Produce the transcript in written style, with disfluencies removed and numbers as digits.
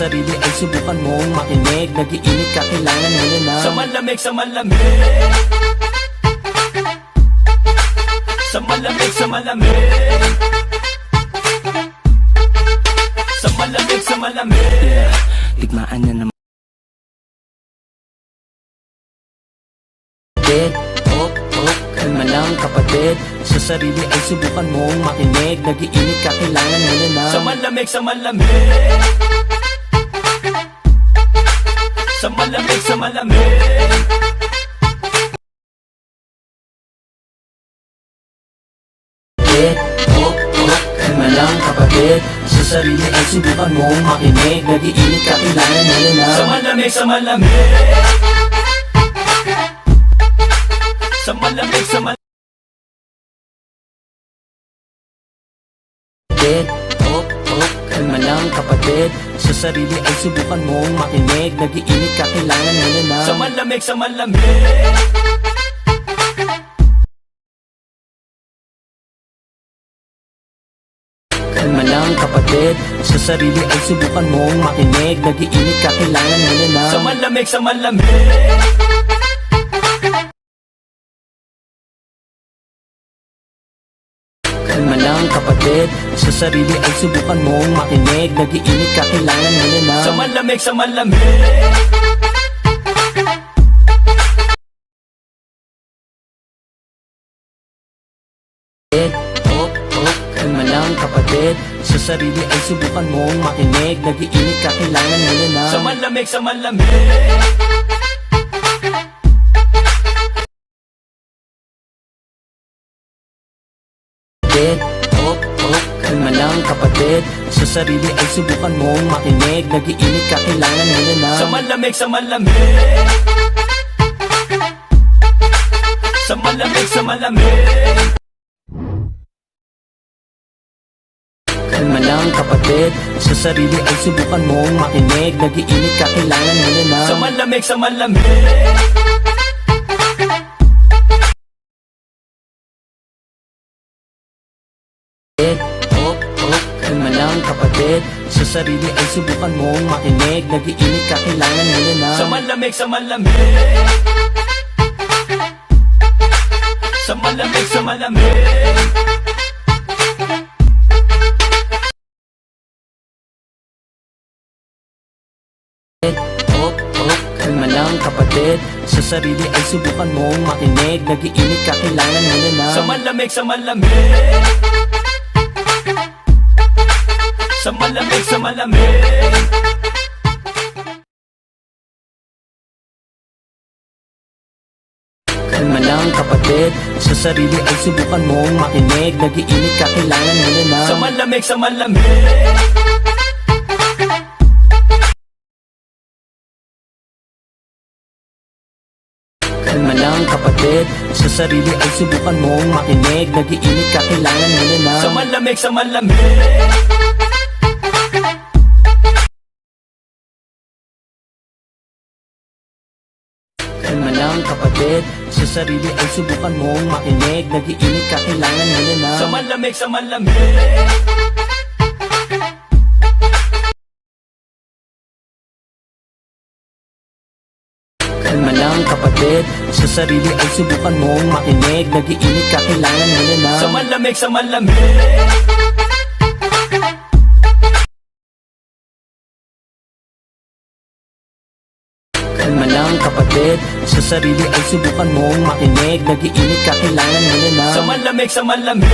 sarili ay subukan mong makinig. Nag-iinit ka, kailangan mo na Sa malamig, sa malamig, sa malamig, sa malamig, sa malamig, sa malamig. Tigmaan na naman. Hop, hop, kalma lang kapatid. Sa sarili ay subukan mong makinig. Nag-iinit ka, kailangan mo na Sa malamig, sa malamig, sa malamig, sa malamig. Hop, hop, kalma lang kapatid. Sa sarili ay subukan mong makinig. Nag-iinit ka, kailangan mo na Sa malamig, sa malamig, sa malamig, sa malamig. Hop, hop, kalma lang kapatid. Sa sarili ay subukan mong makinig. Nag-iinit ka, kailangan mo na Sa malamig, sa malamig, kalma lang kapatid. Sa sarili ay subukan mong makinig. Nag-iinit ka, kailangan mo na sa malamig, sa malamig, kalma lang kapatid. Sa sarili ay subukan mong makinig. Nag-iinit ka, kailangan mo na sa malamig, sa malamig, Hop, hop, kalma lang kapatid. Sa sarili ay subukan mong makinig. Nag-iinit ka, kailangan mo na sa malamig, sa malamig, Hop, hop, kalma lang kapatid. Sa sarili ay subukan mong makinig. Nag-iinit ka, kailangan mo na sa malamig, sa malamig, sa malamig, sa malamig. Kalma lang kapatid. Sa sarili ay subukan mong makinig. Nag-iinit ka, kailangan mo na Sa malamig, sa malamig, Hop, hop, kalma lang kapatid. Sa sarili ay subukan mong makinig. Nag-iinit ka, kailangan mo na sa malamig, sa malamig, sa malamig, sa malamig. Hop, hop, kalma lang kapatid. Sa sarili ay subukan mong makinig. Nag-iinit ka, kailangan mo na Sa malamig, sa malamig, sa malamig, sa malamig. Kalma lang kapatid. Sa sarili ay subukan mong makinig. Nag-iinit ka, kailangan mo na Sa malamig, sa malamig, Kalma lang kapatid. Sa sarili ay subukan mong makinig. Nag-iinit ka, kailangan mo na sa malamig, sa malamig, Kalma lang kapatid. Sa sarili ay subukan mong makinig. Nag-iinit ka, kailangan mo na sa malamig, sa malamig. Kalma lang kapatid. Sa sarili ay subukan mong makinig. Nag-iinit ka, kailangan mo na Sa malamig, sa malamig, Kalma lang kapatid. Sa sarili ay subukan mong makinig. Nag-iinit ka, kailangan mo na sa malamig, sa malamig.